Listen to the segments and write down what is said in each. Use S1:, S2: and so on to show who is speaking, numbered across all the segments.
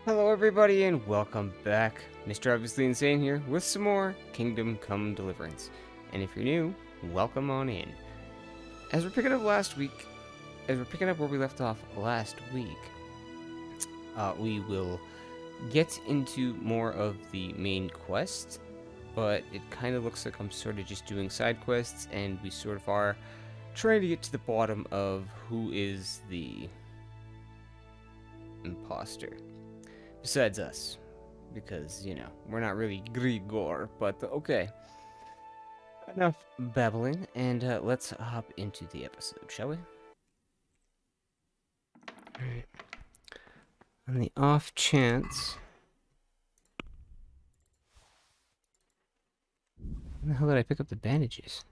S1: Hello everybody and welcome back. Mr. Obviously Insane here with some more Kingdom Come Deliverance. And if you're new, welcome on in. As we're picking up where we left off last week, we will get into more of the main quest, but it kind of looks like I'm sort of just doing side quests, and we sort of are trying to get to the bottom of who is the imposter. Besides us, because, you know, we're not really Grigor, but okay. Enough babbling, and let's hop into the episode, shall we? Alright. On the off chance... When the hell did I pick up the bandages?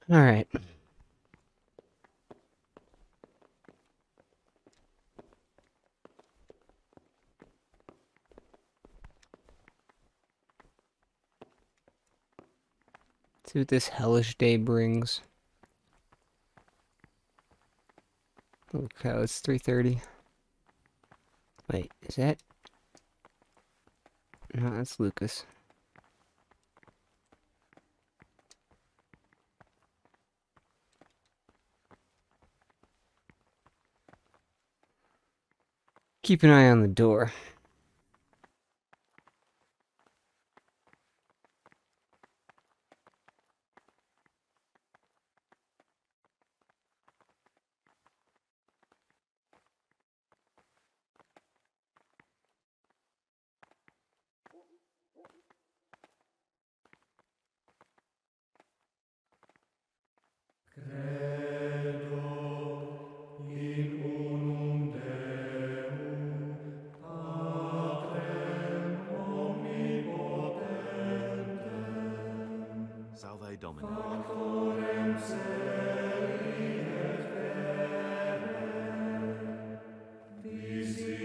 S1: Alright. See what this hellish day brings. Holy cow, it's 3:30. Wait, is that... No, that's Lucas. Keep an eye on the door.
S2: Salve Domini.
S3: Filii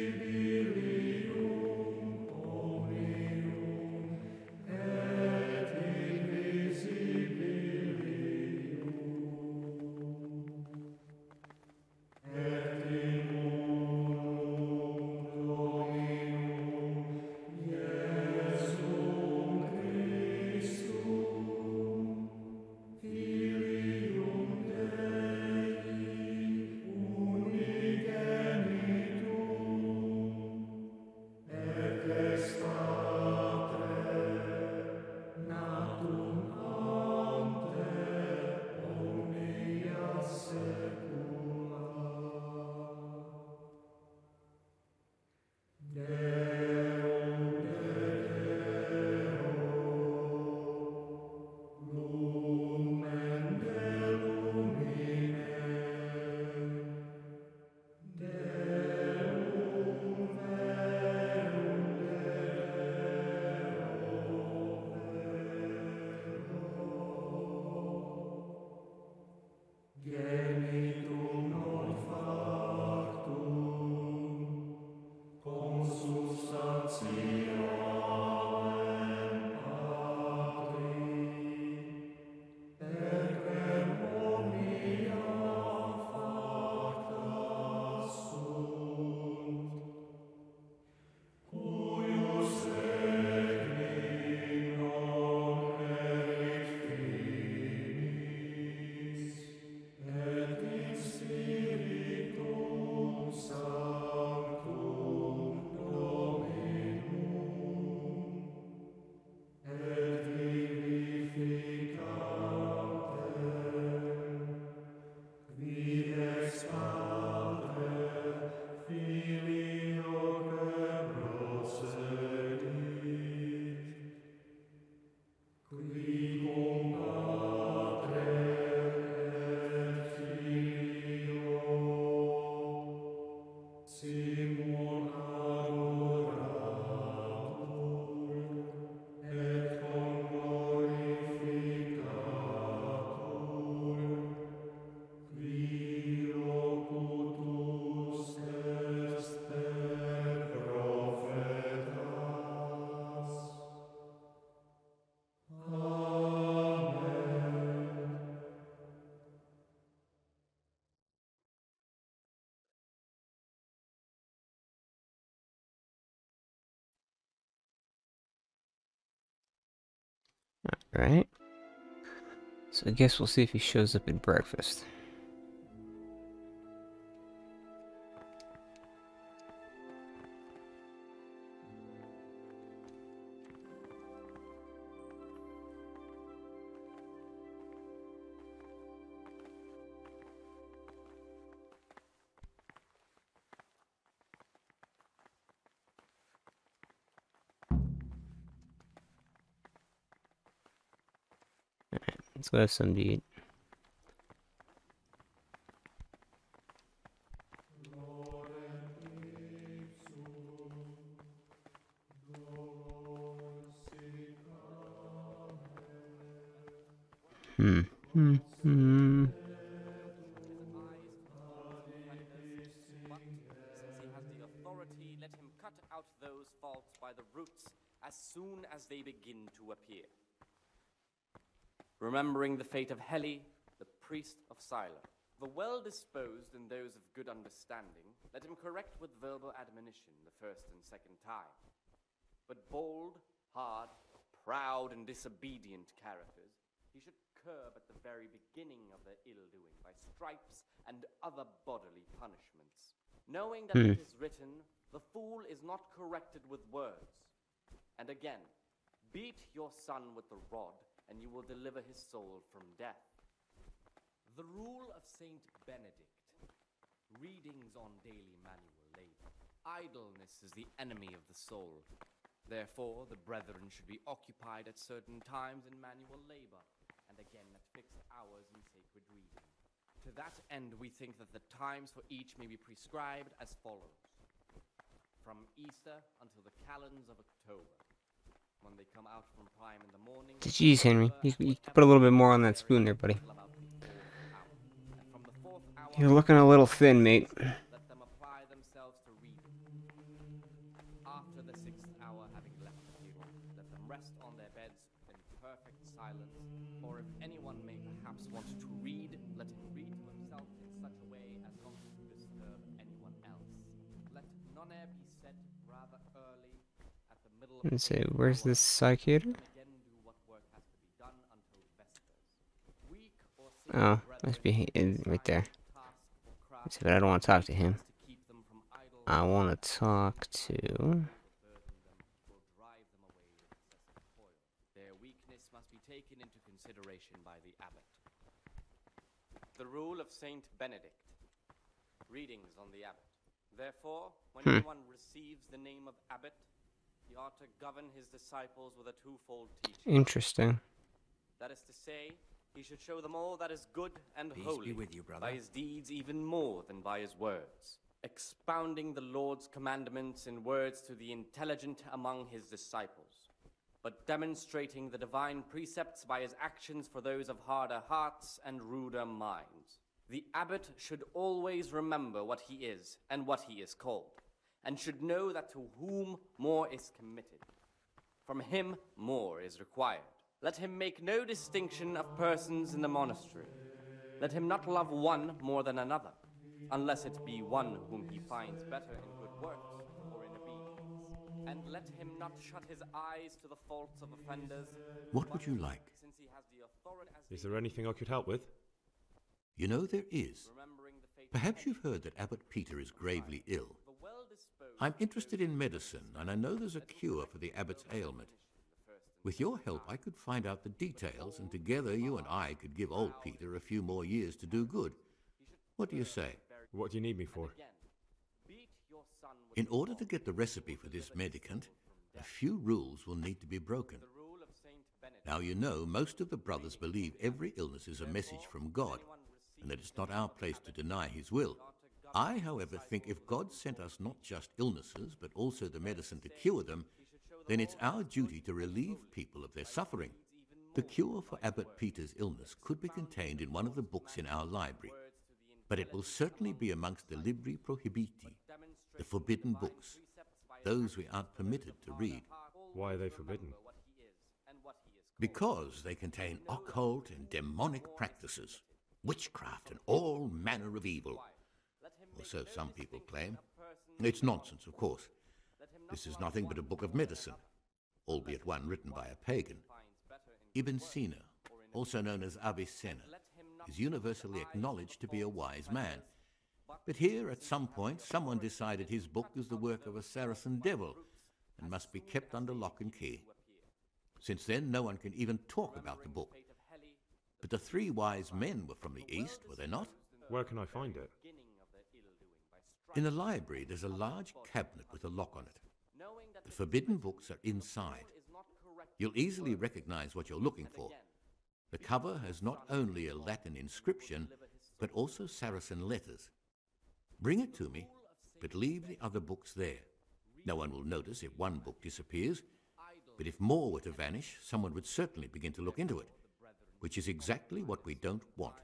S1: Right? So I guess we'll see if he shows up at breakfast. Let's go have some to eat. Hmm. Hmm. Hmm.
S2: Since he has the authority, let him cut out those faults by the roots as soon as they begin to appear. Remembering the fate of Heli, the priest of Sila, the well-disposed and those of good understanding, let him correct with verbal admonition the first and second time. But bold, hard, proud, and disobedient characters he should curb at the very beginning of their ill-doing by stripes and other bodily punishments, knowing that it is written, the fool is not corrected with words. And again, beat your son with the rod, and you will deliver his soul from death. The rule of Saint Benedict, readings on daily manual labor. Idleness is the enemy of the soul. Therefore, the brethren should be occupied at certain times in manual labor, and again at fixed hours in sacred reading. To that end, we think that the times for each may be prescribed as follows. From Easter until the calends of October, when they come out from prime in the morning.
S1: Jeez, Henry. You could put a little bit more on that spoon there, buddy. You're looking a little thin, mate.
S2: Let them apply themselves to reading. After the 6th hour, having left the table, let them rest on their beds in perfect silence. Or if anyone may perhaps want to read, let him read to himself in such a way as not to disturb anyone else. Let none be set rather early at the middle of
S1: Let's see,
S2: the
S1: where's this psychiater?
S2: again do what work has to be done until vespers. Weak or sick
S1: Oh,
S2: brethren,
S1: must be right there.
S2: task or craft,
S1: But I don't want to talk to him.
S2: to keep them from idle
S1: I want to talk to...
S2: burden them will drive them away with excessive toil. Their weakness must be taken into consideration by the abbot. The rule of Saint Benedict. Readings on the abbot. Therefore, when anyone receives the name of abbot, he ought to govern his disciples with a twofold teaching.
S1: Interesting.
S2: That is to say, he should show them all that is good and
S3: Peace
S2: holy
S3: be with you, brother.
S2: by his deeds even more than by his words, expounding the Lord's commandments in words to the intelligent among his disciples, but demonstrating the divine precepts by his actions for those of harder hearts and ruder minds. The abbot should always remember what he is and what he is called, and should know that to whom more is committed, from him more is required. Let him make no distinction of persons in the monastery. Let him not love one more than another, unless it be one whom he finds better in good works or in obedience. And let him not shut his eyes to the faults of offenders.
S3: What would you like?
S2: Since he has the authority as
S4: Is there anything I could help with?
S3: You know there is.
S2: remembering the fate
S3: Perhaps you've heard that Abbot Peter is gravely ill.
S2: the well-disposed
S3: I'm interested in medicine, and I know there's a cure for the abbot's ailment. With your help, I could find out the details, and together you and I could give old Peter a few more years to do good. What do you say?
S4: What do you need me for?
S2: again. Beat your son with
S3: In order to get the recipe for this medicament, a few rules will need to be broken.
S2: the rule of Saint Benedict.
S3: Now you know most of the brothers believe every illness is a message from God, and that it's not our place to deny his will. I, however, think if God sent us not just illnesses, but also the medicine to cure them, then it's our duty to relieve people of their suffering. The cure for Abbot Peter's illness could be contained in one of the books in our library, but it will certainly be amongst the Libri Prohibiti, the forbidden books, those we aren't permitted to read,
S4: Why are they forbidden?
S3: because they contain occult and demonic practices, witchcraft and all manner of evil. Or so some people claim. It's nonsense, of course. This is nothing but a book of medicine, albeit one written by a pagan. Ibn Sina, also known as Avicenna, is universally acknowledged to be a wise man. But here, at some point, someone decided his book is the work of a Saracen devil and must be kept under lock and key. Since then, no one can even talk about the book. But the three wise men were from the East, were they not?
S4: Where can I find it?
S3: In the library, there's a large cabinet with a lock on it. The forbidden books are inside. You'll easily recognize what you're looking for. The cover has not only a Latin inscription, but also Saracen letters. Bring it to me, but leave the other books there. No one will notice if one book disappears, but if more were to vanish, someone would certainly begin to look into it, which is exactly what we don't want.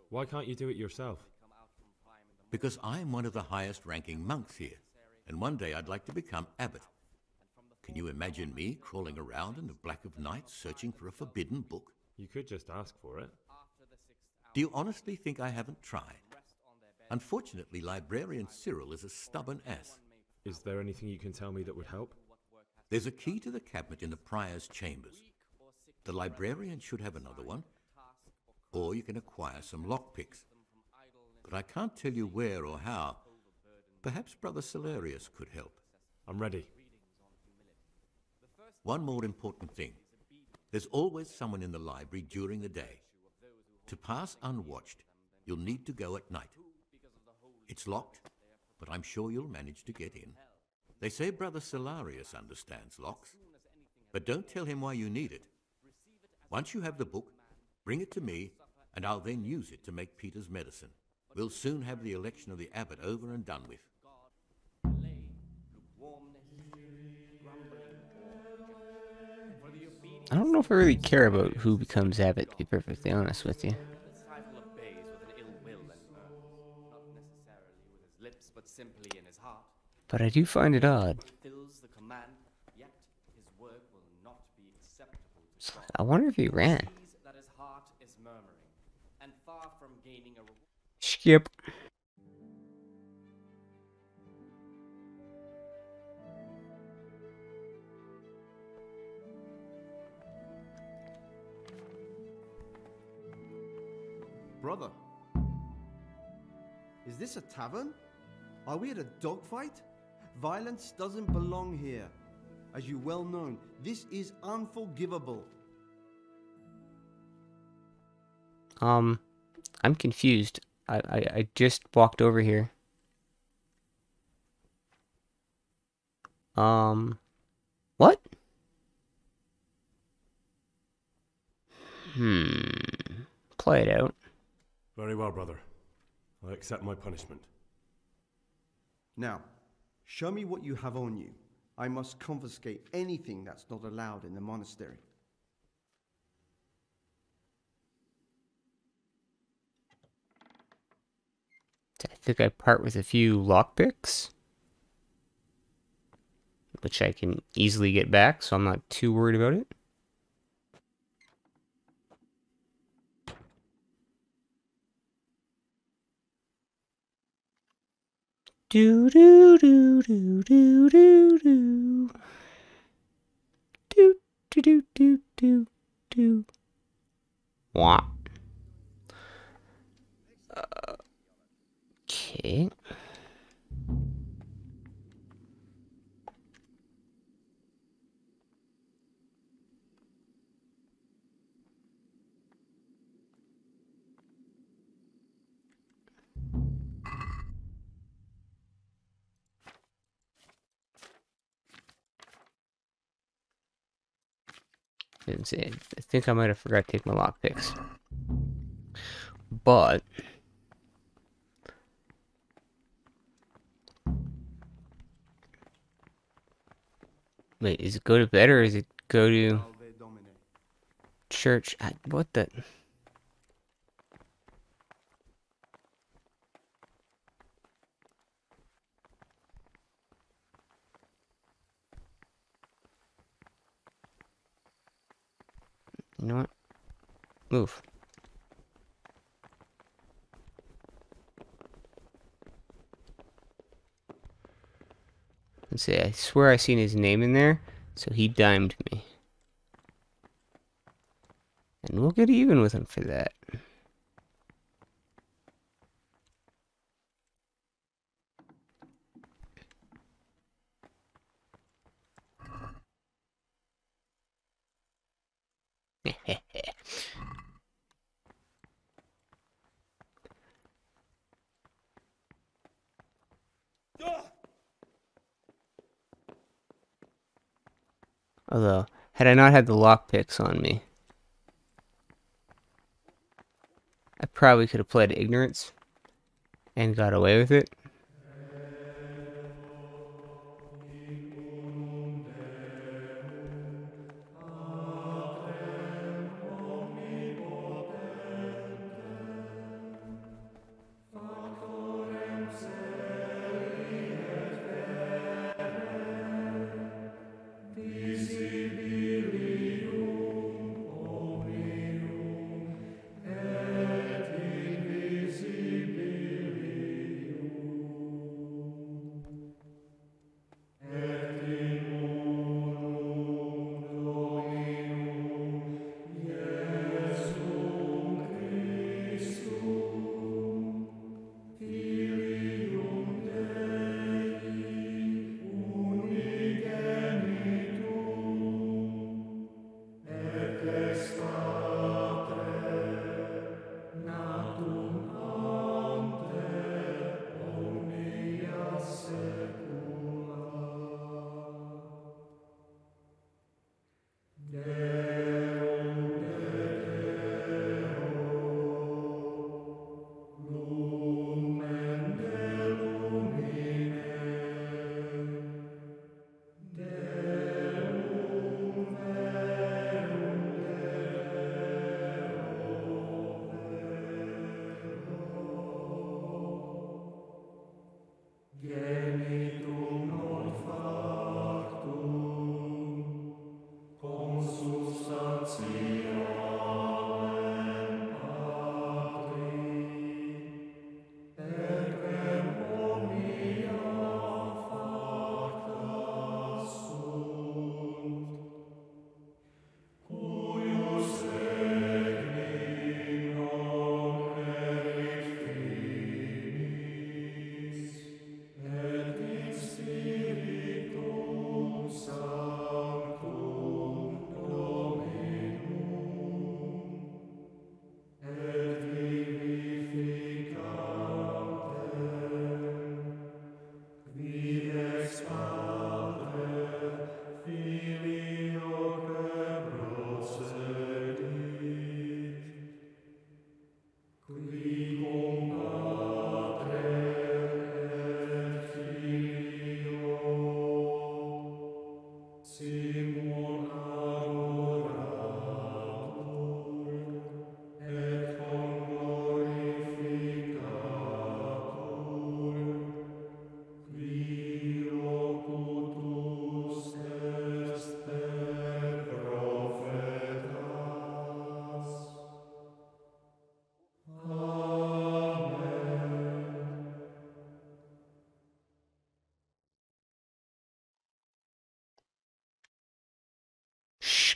S4: Why can't you do it yourself?
S3: Because I'm one of the highest-ranking monks here, and one day I'd like to become abbot. Can you imagine me crawling around in the black of night searching for a forbidden book?
S4: You could just ask for it.
S3: Do you honestly think I haven't tried? Unfortunately, librarian Cyril is a stubborn ass.
S4: Is there anything you can tell me that would help?
S3: There's a key to the cabinet in the prior's chambers. The librarian should have another one, or you can acquire some lockpicks. But I can't tell you where or how. Perhaps Brother Salarius could help.
S4: I'm ready.
S3: One more important thing. There's always someone in the library during the day. To pass unwatched, you'll need to go at night. It's locked, but I'm sure you'll manage to get in. They say Brother Salarius understands locks, but don't tell him why you need it. Once you have the book, bring it to me, and I'll then use it to make Peter's medicine. We'll soon have the election of the abbot over and done with.
S1: I don't know if I really care about who becomes abbot, to be perfectly honest with you.
S2: The disciple obeys with an ill will and not necessarily with his lips, but simply in his heart.
S1: But I do find it odd.
S2: He fulfills the command, yet his work will not be acceptable to God.
S1: I wonder if he ran.
S2: Sees that his heart is murmuring, and far from gaining a reward.
S1: Skip.
S5: Brother, is this a tavern? Are we at a dogfight? Violence doesn't belong here. As you well know, this is unforgivable.
S1: I'm confused. I just walked over here. What? Play it out.
S6: Very well, brother. I accept my punishment.
S5: Now, show me what you have on you. I must confiscate anything that's not allowed in the monastery.
S1: I think I part with a few lockpicks, which I can easily get back, so I'm not too worried about it. Do do do do do do do do do do do do do. Wah. Okay. Didn't say it. I think I might have forgot to take my lockpicks. But wait, is it go to bed or is it go to church? What the? You know what? Move. Let's see, I swear I seen his name in there, so he dimed me. And we'll get even with him for that. Although, had I not had the lockpicks on me, I probably could have played ignorance and got away with it.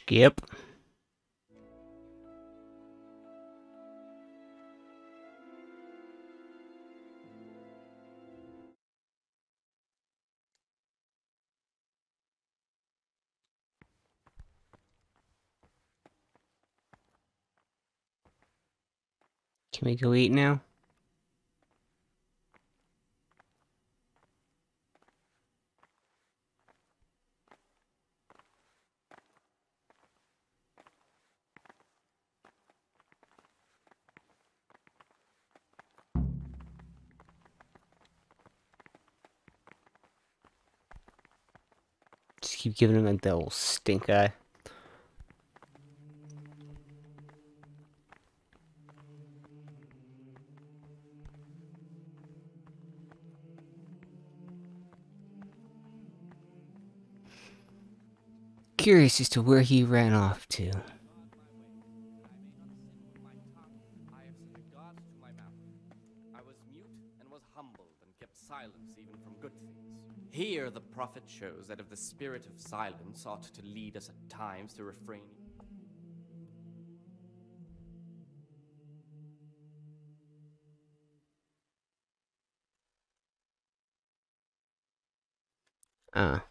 S1: Skip. Can we go eat now? Just keep giving him like the old stink eye. Curious as to where he ran off to.
S2: Here the prophet shows that if the spirit of silence ought to lead us at times to refrain.
S1: Ah.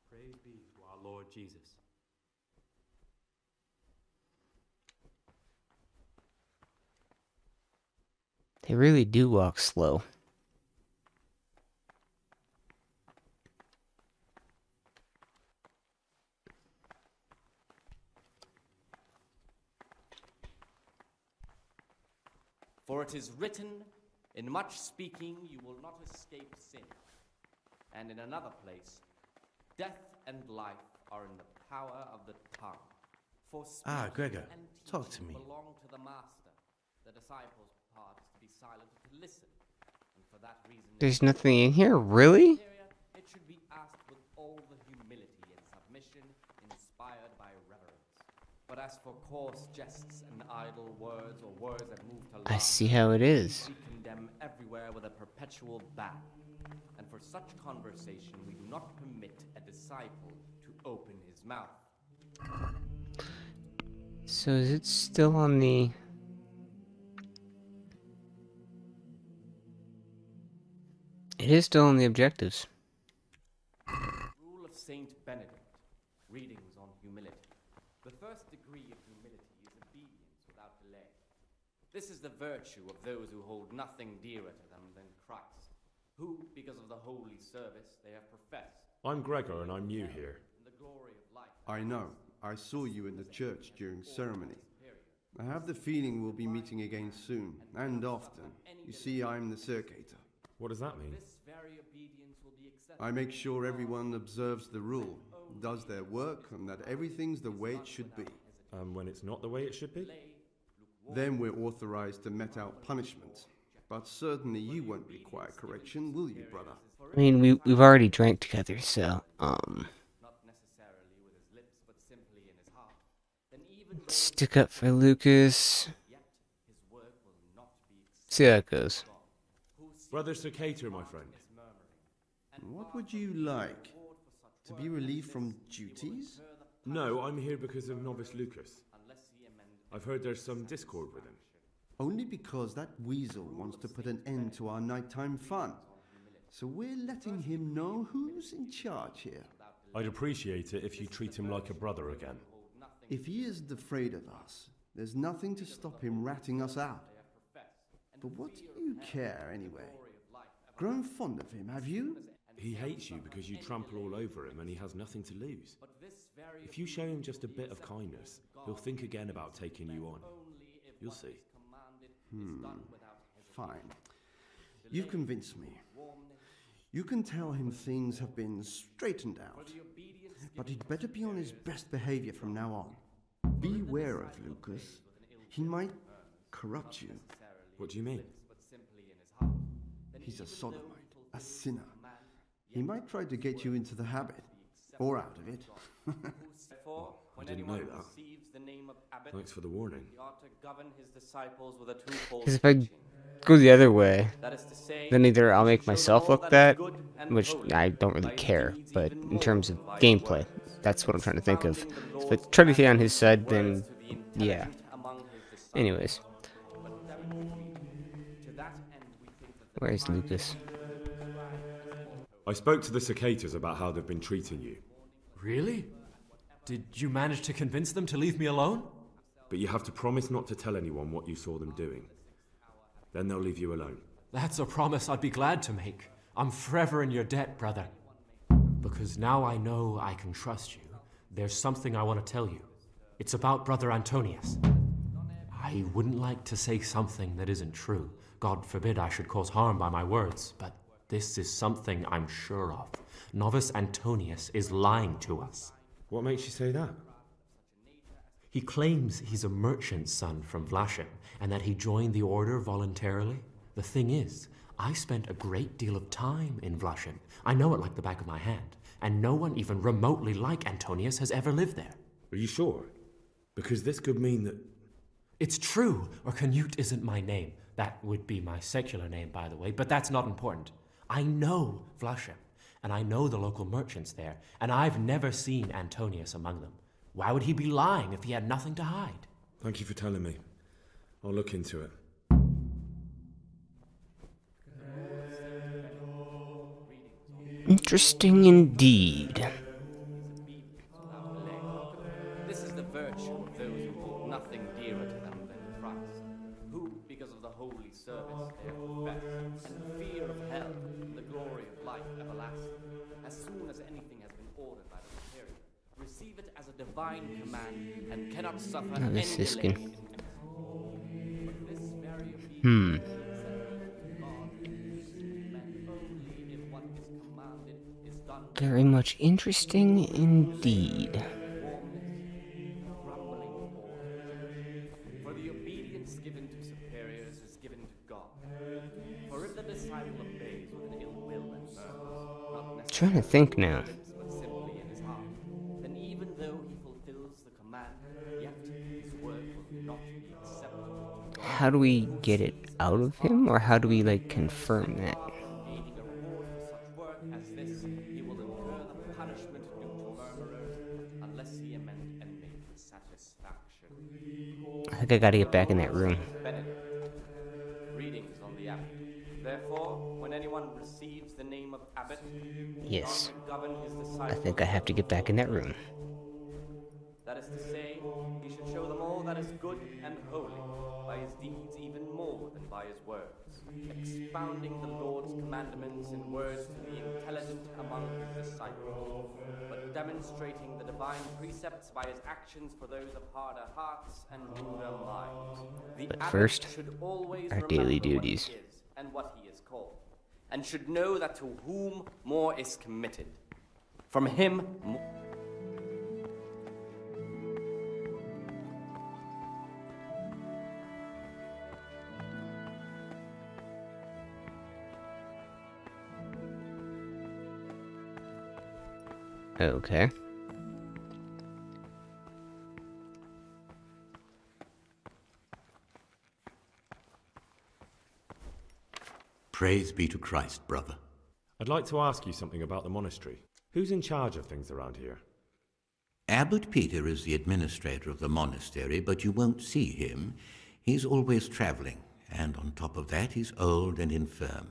S7: Praise be to our Lord Jesus.
S1: They really do walk slow.
S2: For it is written, in much speaking you will not escape sin. And in another place, death and life are in the power of the tongue. For speech
S8: Gregor,
S2: and
S8: talk
S2: teaching
S8: to me.
S2: belong to the master. The disciples' part is to be silent and to listen. And for that reason,
S1: There's nothing in here, really?
S2: it should be asked with all the humility and submission inspired by reverence. But as for coarse jests and idle words or words that move to
S1: I
S2: laughter,
S1: see how it is.
S2: we condemn everywhere with a perpetual ban. And for such conversation, we do not permit a disciple to open his mouth.
S1: So is it still on the... It is still on the objectives.
S2: Rule of Saint Benedict. Readings on humility. The first degree of humility is obedience without delay. This is the virtue of those who hold nothing dearer to them than Christ, who, because of the holy service they have professed,
S6: I'm Gregor and I'm new here.
S2: in the glory of life.
S5: I know. I saw you in the church during ceremony. I have the feeling we'll be meeting again soon, and often. You see, I'm the circator.
S6: What does that mean?
S2: This very obedience will be accepted.
S5: I make sure everyone observes the rule, does their work, and that everything's the way it should be.
S6: When it's not the way it should be?
S5: Then we're authorized to mete out punishment. But certainly you won't require correction, will you, brother?
S1: I mean, we've already drank together, so,
S2: Not necessarily with his lips, but simply in his heart. Then even though
S1: stick up for Lucas.
S2: yet his work will not be
S1: See how it goes.
S6: Brother Circator, my friend.
S5: What would you like? To be relieved from duties?
S6: No, I'm here because of Novice Lucas. I've heard there's some discord with him.
S5: Only because that weasel wants to put an end to our nighttime fun. So we're letting him know who's in charge here.
S6: I'd appreciate it if you treat him like a brother again.
S5: If he isn't afraid of us, there's nothing to stop him ratting us out. But what do you care anyway? Grown fond of him, have you?
S6: He hates you because you trample all over him and he has nothing to lose. If you show him just a bit of kindness, he'll think again about taking you on. You'll see.
S5: Fine. You've convinced me. You can tell him things have been straightened out. But he'd better be on his best behavior from now on. Beware of Lucas. He might corrupt you.
S6: What do you mean?
S5: He's a sodomite, a sinner. He might try to get you into the habit, or out of it.
S6: I didn't know that. Thanks for the warning.
S1: Because if I go the other way, then either I'll make myself look bad, which I don't really care, but in terms of gameplay, that's what I'm trying to think of. If I try to stay on his side, then yeah. Anyways. Where's Lucas?
S6: I spoke to the cicadas about how they've been treating you.
S7: Really? Did you manage to convince them to leave me alone?
S6: But you have to promise not to tell anyone what you saw them doing. Then they'll leave you alone.
S7: That's a promise I'd be glad to make. I'm forever in your debt, brother. Because now I know I can trust you, there's something I want to tell you. It's about Brother Antonius. I wouldn't like to say something that isn't true. God forbid I should cause harm by my words, but this is something I'm sure of. Novice Antonius is lying to us.
S6: What makes you say that?
S7: He claims he's a merchant's son from Vlashim, and that he joined the order voluntarily. The thing is, I spent a great deal of time in Vlashim. I know it like the back of my hand, and no one even remotely like Antonius has ever lived there.
S6: Are you sure? Because this could mean that...
S7: It's true, or Canute isn't my name. That would be my secular name, by the way, but that's not important. I know Vlashim, and I know the local merchants there, and I've never seen Antonius among them. Why would he be lying if he had nothing to hide?
S6: Thank you for telling me. I'll look into it.
S1: Interesting indeed.
S2: This is the virtue of those who hold nothing dearer to them than Christ, who, because of the holy service they have professed, and the fear of hell, and the glory of life everlasting, as soon as anything has been ordered by the Superior, receive it as a divine command, and cannot suffer any
S1: Siskin.
S2: delay. But this very obedience
S1: Very much interesting indeed.
S2: For the obedience given to superiors is given to God. For if the disciple obeys with an ill will and murmurs, not
S1: Trying to think now.
S2: but simply in his heart, then even though he fulfills the command, yet his word will not be acceptable to God.
S1: How do we get it out of him, or how do we, like, confirm that?
S2: Gaining a reward for such work as this, he will incur the punishment due to murmurers, unless he amend and make satisfaction.
S1: I think I gotta get back in that room.
S2: Benedict. Greetings on the abbot. Therefore, when anyone receives the name of abbot,
S1: Yes.
S2: govern his
S1: I
S2: disciples.
S1: think I have to get back in that room.
S2: That is to say, he should show them all that is good and holy, by his deeds even more than by his words, expounding the Lord's commandments in words to the intelligent among his disciples, but demonstrating the divine precepts by his actions for those of harder hearts and ruder minds. The
S1: But
S2: abbot
S1: first,
S2: should always
S1: our daily
S2: remember what he
S1: duties.
S2: is and what he is called, and should know that to whom more is committed, from him more.
S1: Okay.
S3: Praise be to Christ, brother.
S6: I'd like to ask you something about the monastery. Who's in charge of things around here?
S3: Abbot Peter is the administrator of the monastery, but you won't see him. He's always traveling, and on top of that, he's old and infirm.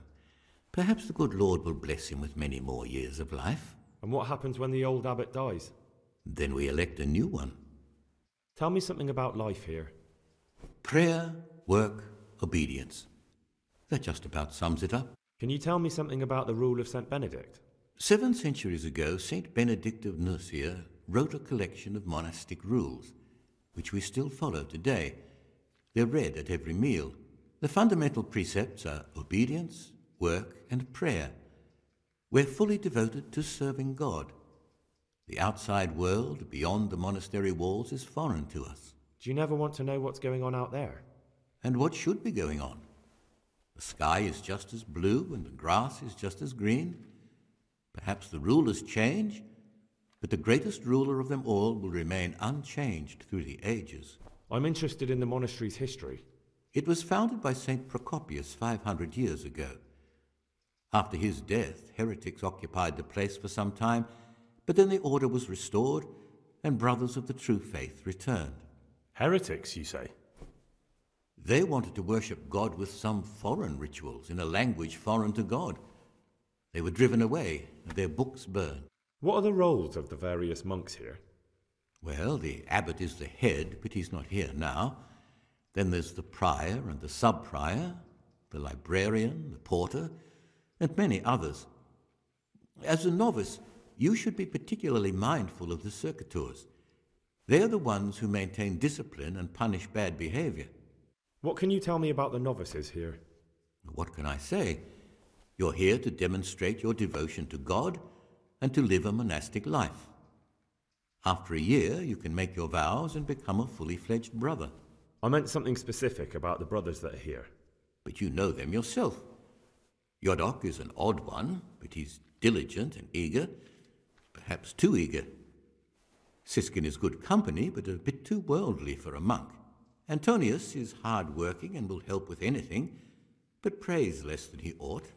S3: Perhaps the good Lord will bless him with many more years of life.
S6: And what happens when the old abbot dies?
S3: Then we elect a new one.
S6: Tell me something about life here.
S3: Prayer, work, obedience. That just about sums it up.
S6: Can you tell me something about the rule of St. Benedict?
S3: 7 centuries ago, Saint Benedict of Nursia wrote a collection of monastic rules, which we still follow today. They're read at every meal. The fundamental precepts are obedience, work, and prayer. We're fully devoted to serving God. The outside world, beyond the monastery walls, is foreign to us.
S6: Do you never want to know what's going on out there?
S3: And what should be going on? The sky is just as blue and the grass is just as green. Perhaps the rulers change, but the greatest ruler of them all will remain unchanged through the ages.
S6: I'm interested in the monastery's history.
S3: It was founded by St. Procopius 500 years ago. After his death, heretics occupied the place for some time, but then the order was restored and brothers of the true faith returned.
S6: Heretics, you say?
S3: They wanted to worship God with some foreign rituals in a language foreign to God. They were driven away and their books burned.
S6: What are the roles of the various monks here?
S3: Well, the abbot is the head, but he's not here now. Then there's the prior and the sub-prior, the librarian, the porter, and many others. As a novice, you should be particularly mindful of the circuitors. They're the ones who maintain discipline and punish bad behavior.
S6: What can you tell me about the novices here?
S3: What can I say? You're here to demonstrate your devotion to God and to live a monastic life. After a year, you can make your vows and become a fully fledged brother.
S6: I meant something specific about the brothers that are here.
S3: But you know them yourself. Jodak is an odd one, but he's diligent and eager, perhaps too eager. Siskin is good company, but a bit too worldly for a monk. Antonius is hard-working and will help with anything, but prays less than he ought.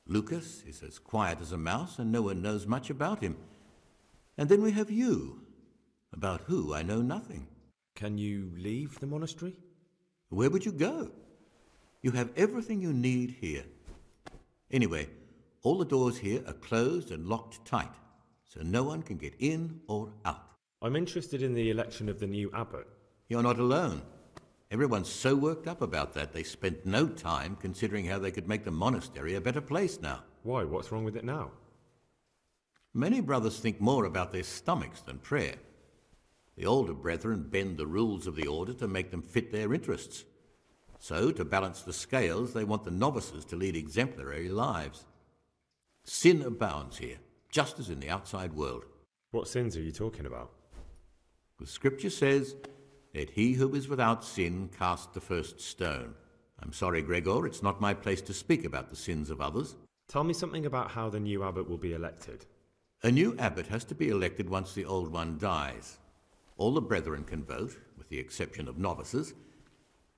S3: Lucas is as quiet as a mouse, and no one knows much about him. And then we have you, about who I know nothing.
S6: Can you leave the monastery?
S3: Where would you go? You have everything you need here. Anyway, All the doors here are closed and locked tight, so no one can get in or out.
S4: I'm interested in the election of the new abbot.
S3: You're not alone. Everyone's so worked up about that they spent no time considering how they could make the monastery a better place now.
S4: Why? What's wrong with it now?
S3: Many brothers think more about their stomachs than prayer. The older brethren bend the rules of the order to make them fit their interests. So, to balance the scales, they want the novices to lead exemplary lives. Sin abounds here, just as in the outside world.
S4: What sins are you talking about?
S3: The scripture says, "Let he who is without sin cast the first stone." I'm sorry, Gregor, it's not my place to speak about the sins of others.
S4: Tell me something about how the new abbot will be elected.
S3: A new abbot has to be elected once the old one dies. All the brethren can vote, with the exception of novices.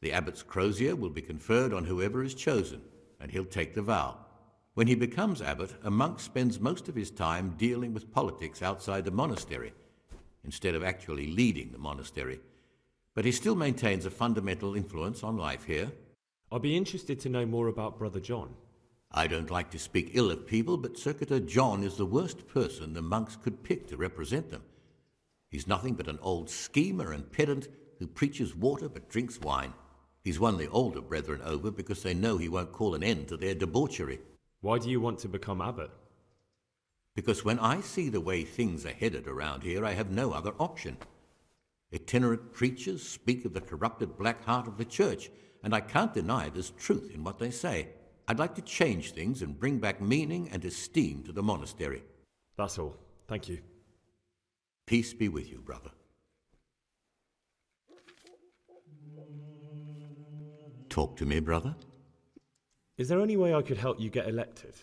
S3: The abbot's crozier will be conferred on whoever is chosen, and he'll take the vow. When he becomes abbot, a monk spends most of his time dealing with politics outside the monastery, instead of actually leading the monastery. But he still maintains a fundamental influence on life here.
S4: I'll be interested to know more about Brother John.
S3: I don't like to speak ill of people, but Circuitor John is the worst person the monks could pick to represent them. He's nothing but an old schemer and pedant who preaches water but drinks wine. He's won the older brethren over because they know he won't call an end to their debauchery.
S4: Why do you want to become abbot?
S3: Because when I see the way things are headed around here, I have no other option. Itinerant preachers speak of the corrupted black heart of the church, and I can't deny there's truth in what they say. I'd like to change things and bring back meaning and esteem to the monastery.
S4: That's all. Thank you.
S3: Peace be with you, brother. Talk to me, brother.
S4: Is there any way I could help you get elected?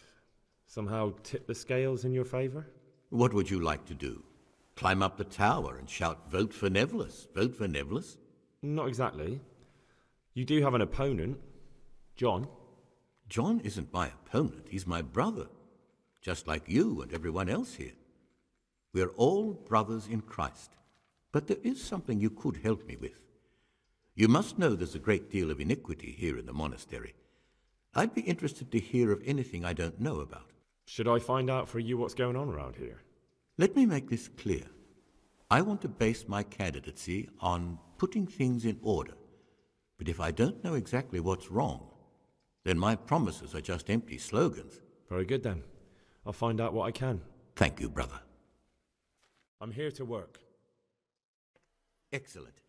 S4: Somehow tip the scales in your favour?
S3: What would you like to do? Climb up the tower and shout, "Vote for Nevlis, vote for Nevlis"?
S4: Not exactly. You do have an opponent, John.
S3: John isn't my opponent, he's my brother, just like you and everyone else here. We're all brothers in Christ, but there is something you could help me with. You must know there's a great deal of iniquity here in the monastery. I'd be interested to hear of anything I don't know about.
S4: Should I find out for you what's going on around here?
S3: Let me make this clear. I want to base my candidacy on putting things in order, but if I don't know exactly what's wrong, then my promises are just empty slogans.
S4: Very good then. I'll find out what I can.
S3: Thank you, brother.
S4: I'm here to work.
S3: Excellent.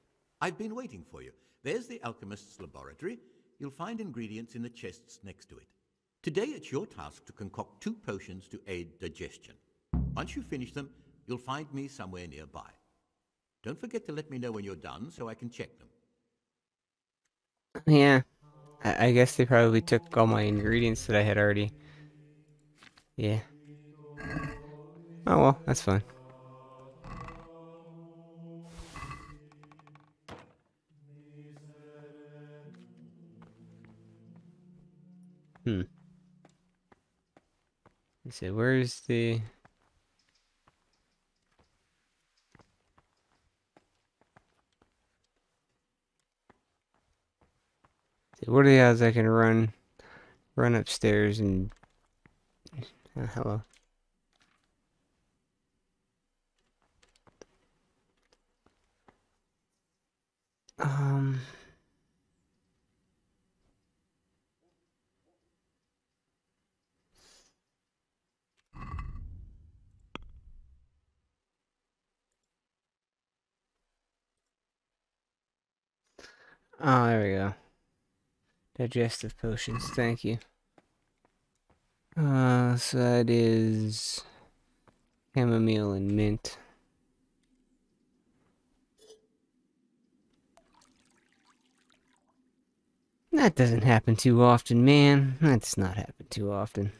S3: I've been waiting for you. There's the alchemist's laboratory. You'll find ingredients in the chests next to it. Today it's your task to concoct 2 potions to aid digestion. Once you finish them, you'll find me somewhere nearby. Don't forget to let me know when you're done so I can check them.
S1: Yeah. I guess they probably took all my ingredients that I had already. Yeah. Oh well, that's fine. So where's the... What are the odds I can run upstairs and... hello. Oh, there we go. Digestive potions, thank you. So that is chamomile and mint. That doesn't happen too often, man. That does not happen too often.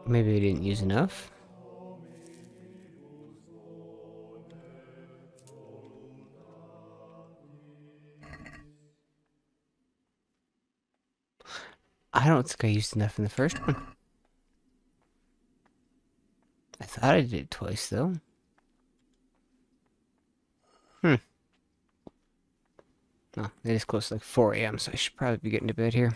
S1: Maybe I didn't use enough. I don't think I used enough in the first one. I thought I did it twice, though. Oh, it is close to like 4 a.m., so I should probably be getting to bed here.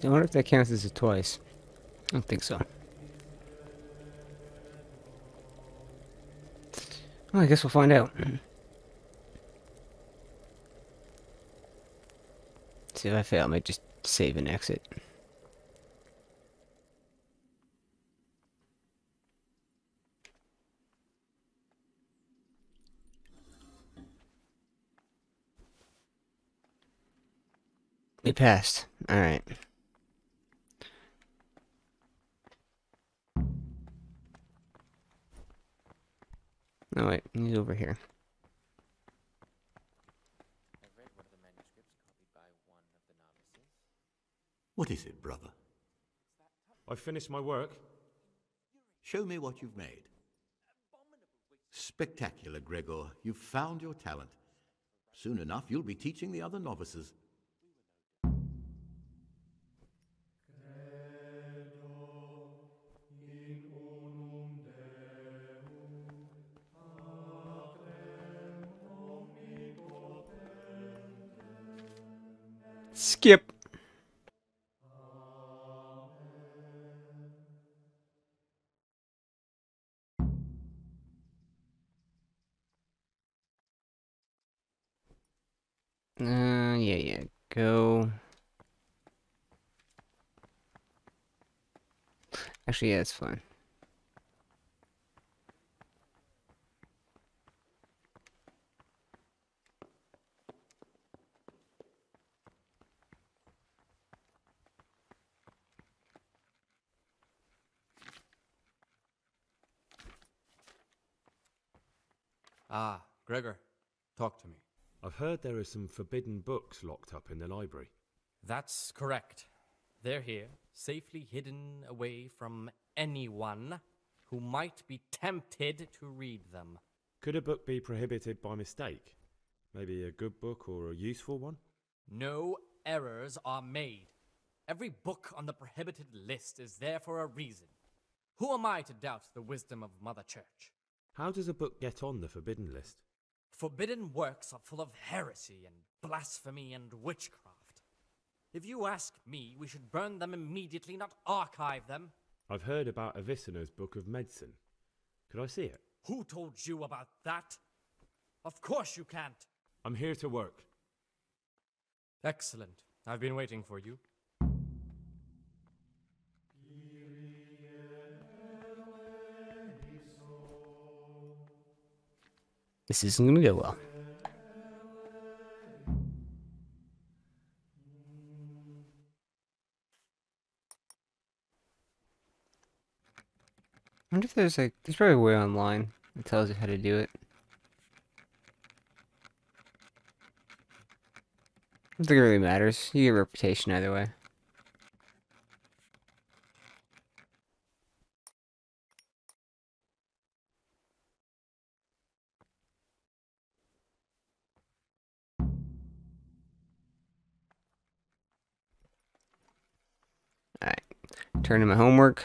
S1: I wonder if that counts as a twice. I don't think so. Well, I guess we'll find out. See if I fail, I might just save and exit. We passed. Alright. Oh wait, he's over here.
S2: I've read one of the manuscripts copied by one of the novices.
S3: What is it, brother?
S6: I've finished my work.
S3: Show me what you've made. Spectacular, Gregor. You've found your talent. Soon enough, you'll be teaching the other novices.
S1: Skip. Yeah. Go. Actually, yeah, it's fine.
S7: Ah, Gregor, talk to me.
S6: I've heard there are some forbidden books locked up in the library.
S8: That's correct. They're here, safely hidden away from anyone who might be tempted to read them.
S6: Could a book be prohibited by mistake? Maybe a good book or a useful one?
S8: No errors are made. Every book on the prohibited list is there for a reason. Who am I to doubt the wisdom of Mother Church?
S6: How does a book get on the forbidden list?
S8: Forbidden works are full of heresy and blasphemy and witchcraft. If you ask me, we should burn them immediately, not archive them.
S6: I've heard about Avicenna's Book of Medicine. Could I see it?
S8: Who told you about that? Of course you can't.
S6: I'm here to work.
S8: Excellent. I've been waiting for you.
S1: This isn't gonna go well. I wonder if there's probably a way online that tells you how to do it. I don't think it really matters. You get a reputation either way. Alright. Turn in my homework.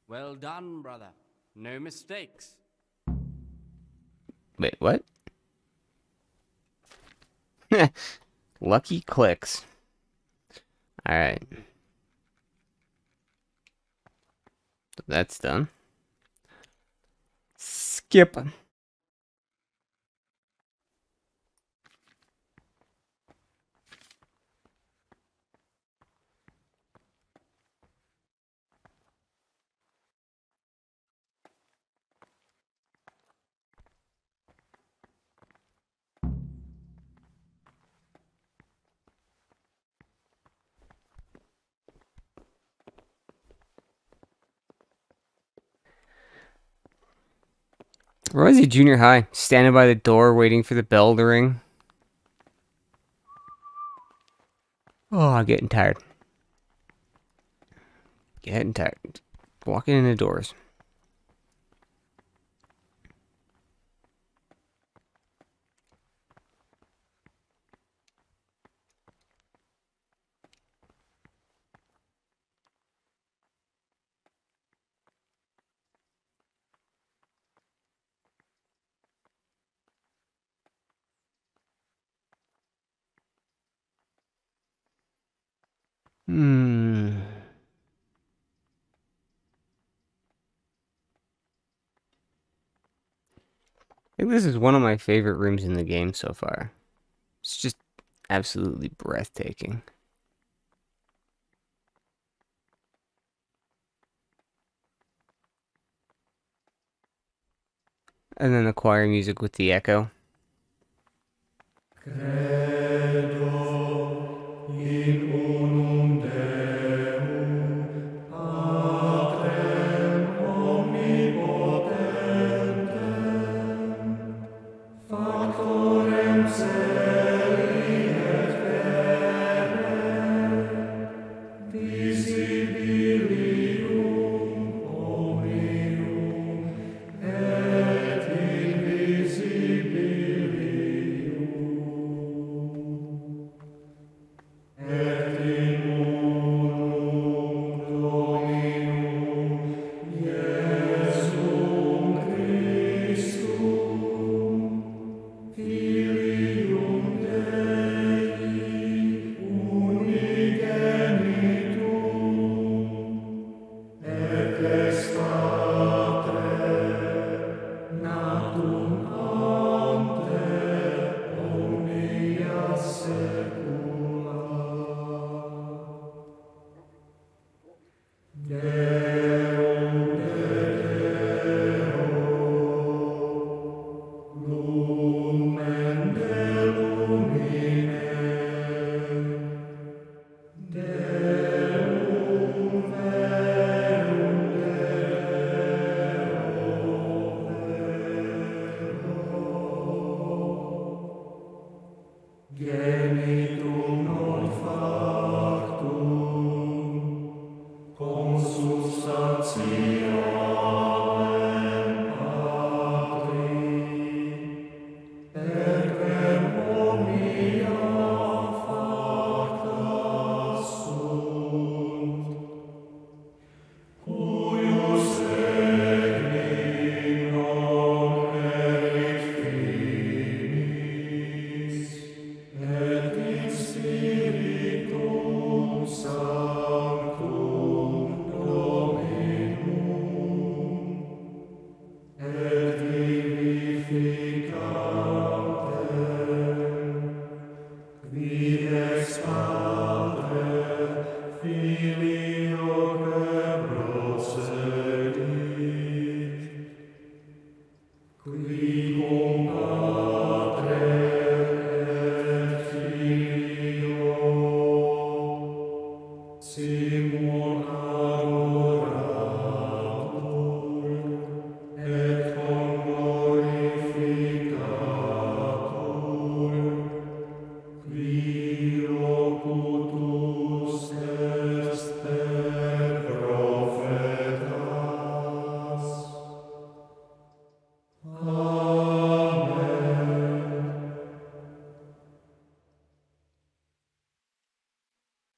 S2: Well done, brother. No mistakes.
S1: Wait, what? Lucky clicks. Alright. that's done. Skip. Where was he, junior high? Standing by the door, waiting for the bell to ring. Oh, I'm getting tired. Getting tired. Walking in the doors. I think this is one of my favorite rooms in the game so far. It's just absolutely breathtaking. And then the choir music with the echo.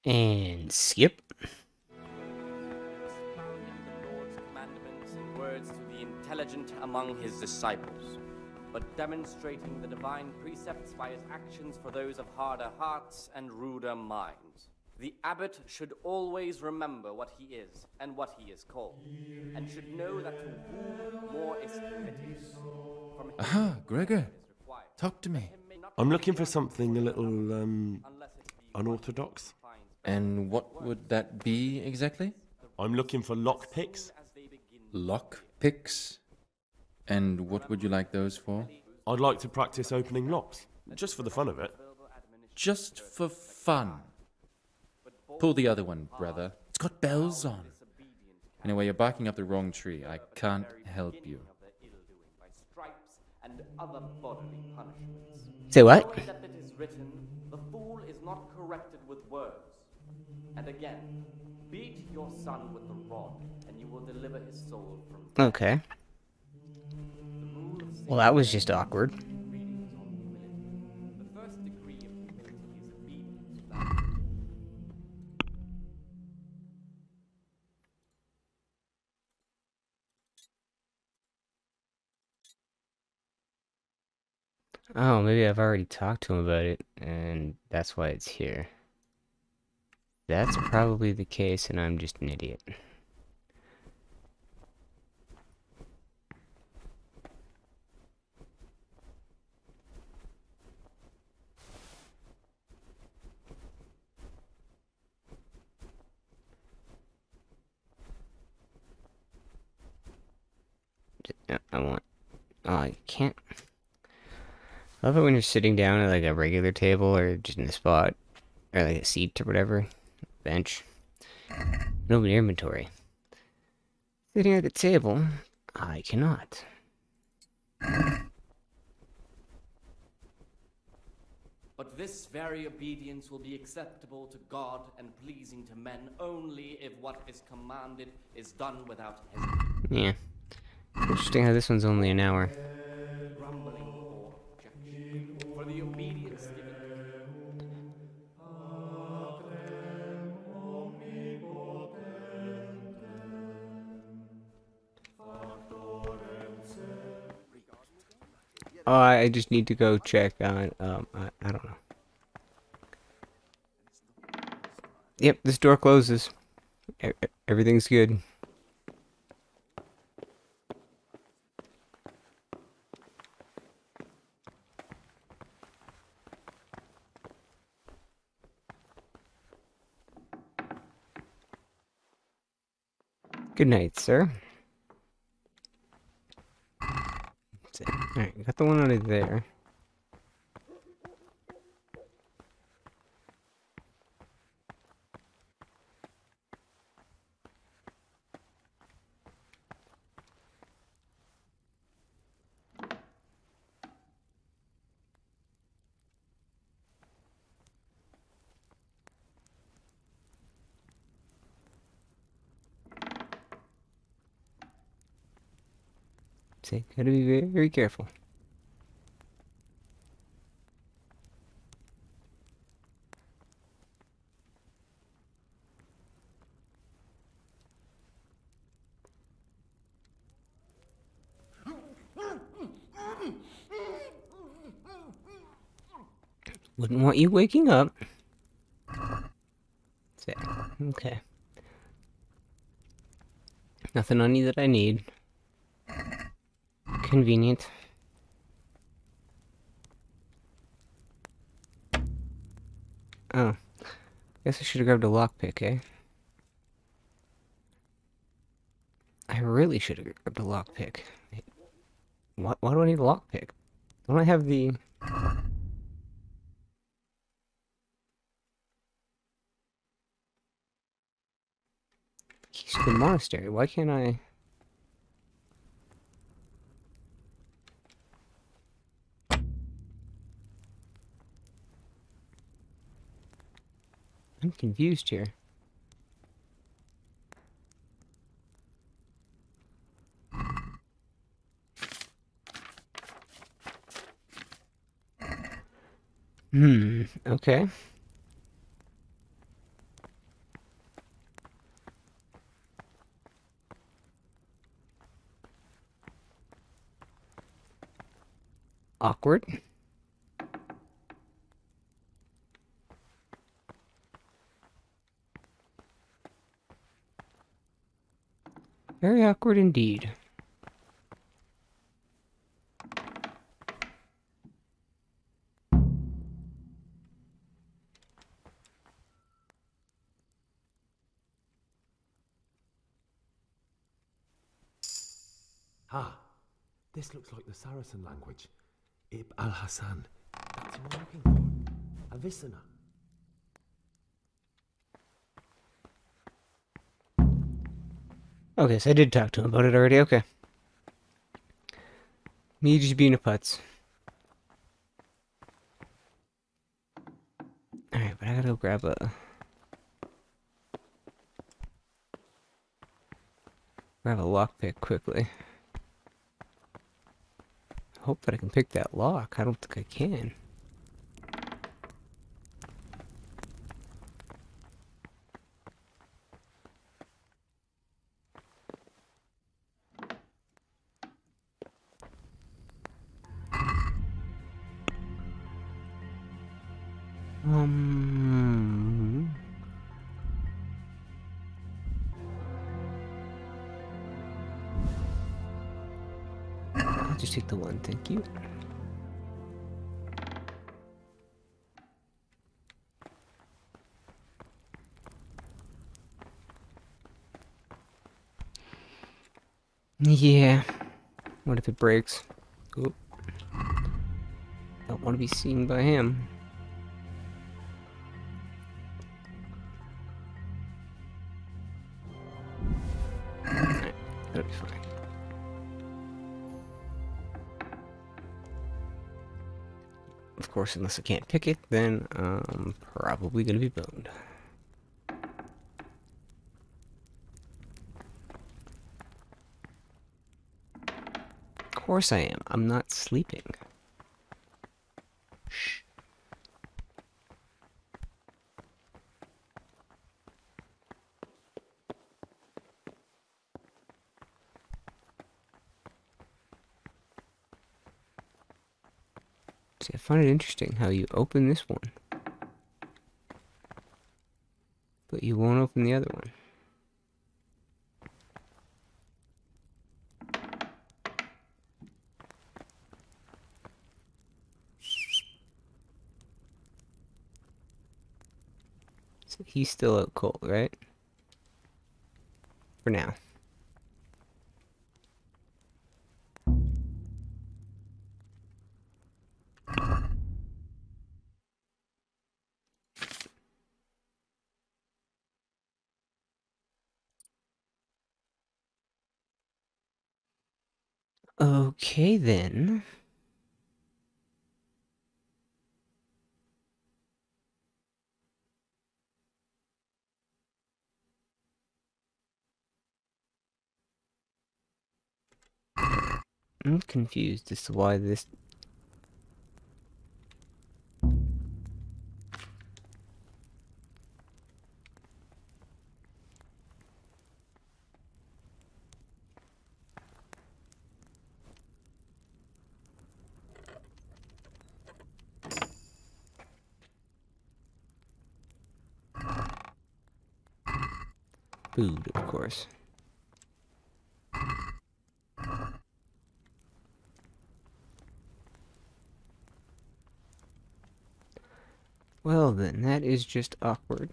S1: And skip.
S2: Expounding the Lord's commandments and words to the intelligent among his disciples, but demonstrating the divine precepts by his actions for those of harder hearts and ruder minds. The abbot should always remember what he is and what he is called, and should know that to whom more is committed, from him
S9: Aha, Gregor,
S2: is required.
S9: talk to me.
S6: I'm looking for something a little unorthodox.
S9: And what would that be exactly?
S6: I'm looking for lockpicks.
S9: Lock picks? And what would you like those for?
S6: I'd like to practice opening locks, just for the fun of it.
S9: Just for fun. Pull the other one, brother. It's got bells on. Anyway, you're barking up the wrong tree. I can't help you.
S1: Say what?
S2: Knowing that it is written, the fool is not corrected with words. And again, beat your son with the rod, and you will deliver his soul from death.
S1: Okay. Well, that was just awkward.
S2: The first degree of humility is obedience.
S1: Oh, maybe I've already talked to him about it, and that's why it's here. That's probably the case, and I'm just an idiot. I want... Oh, I can't... I love it when you're sitting down at like a regular table or just in a spot, or like a seat or whatever, bench. No inventory. Sitting at the table, I cannot.
S2: But this very obedience will be acceptable to God and pleasing to men only if what is commanded is done without hesitation.
S1: Yeah. Interesting how this one's only an hour.
S2: Grumbling or objection. For the obedience given
S1: Oh, I just need to go check on, I don't know. Yep, this door closes. Everything's good. Good night, sir. Alright, got the one under there. See, gotta be very, very careful. Wouldn't want you waking up. See, okay. Nothing on you that I need. Convenient. Oh. Guess I should have grabbed a lockpick, eh? I really should have grabbed a lockpick. Why do I need a lockpick? Don't I have the... keys to the monastery? Why can't I... I'm confused here. Okay. Awkward. Very awkward indeed.
S6: Ah, this looks like the Saracen language. Ib al-Hassan. That's what I'm looking for. Avicenna.
S1: Okay, so I did talk to him about it already, okay. Me just being a putz. Alright, but I gotta go grab a lockpick quickly. Hope that I can pick that lock. I don't think I can. I'll just take the one, thank you. Yeah. What if it breaks? Oop. Don't want to be seen by him. Alright, that'll be fine. Of course, unless I can't pick it, then I'm probably gonna be boned. Of course I am. I'm not sleeping. Shh. See, I find it interesting how you open this one, but you won't open the other one. So he's still out cold, right? For now. Okay, then. I'm confused as to why this... Food, of course. Well then, that is just awkward.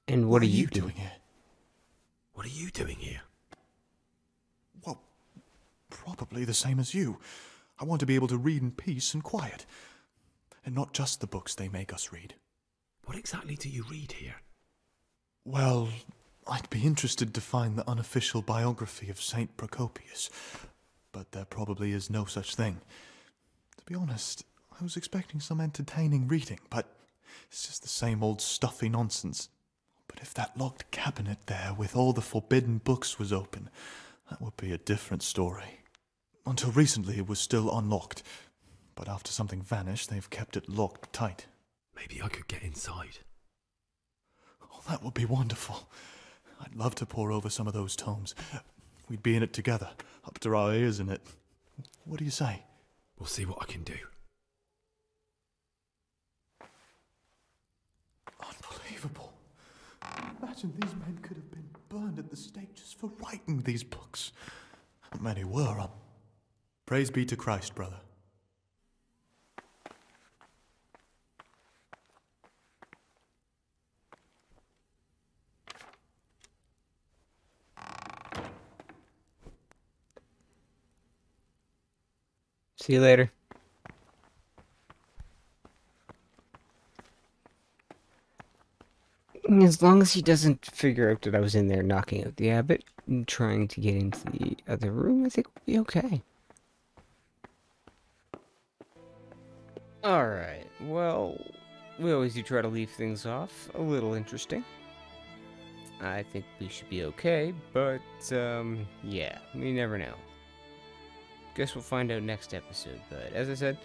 S1: And what are you doing
S10: here?
S6: What are you doing here?
S10: Well, probably the same as you. I want to be able to read in peace and quiet. And not just the books they make us read.
S6: What exactly do you read here?
S10: Well, I'd be interested to find the unofficial biography of Saint Procopius. But there probably is no such thing. To be honest, I was expecting some entertaining reading, but it's just the same old stuffy nonsense. But if that locked cabinet there with all the forbidden books was open, that would be a different story. Until recently it was still unlocked. but after something vanished, they've kept it locked tight.
S6: Maybe I could get inside.
S10: Oh, that would be wonderful. I'd love to pore over some of those tomes. We'd be in it together, up to our ears in it. What do you say?
S6: We'll see what I can do.
S10: Unbelievable. Imagine these men could have been burned at the stake just for writing these books. Many were. Praise be to Christ, brother.
S1: See you later. As long as he doesn't figure out that I was in there knocking out the abbot and trying to get into the other room, I think we'll be okay. Alright, well, we always do try to leave things off a little interesting. I think we should be okay, but, yeah, we never know. Guess we'll find out next episode, but as I said,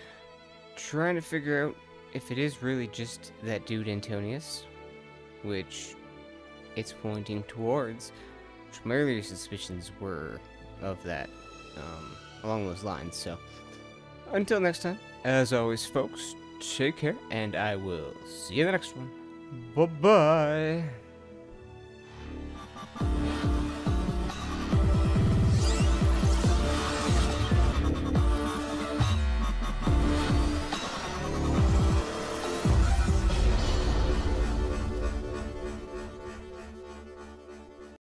S1: trying to figure out if it is really just that dude Antonius, which it's pointing towards, which my earlier suspicions were of that, along those lines. So, until next time, as always, folks, take care, and I will see you in the next one. Bye-bye.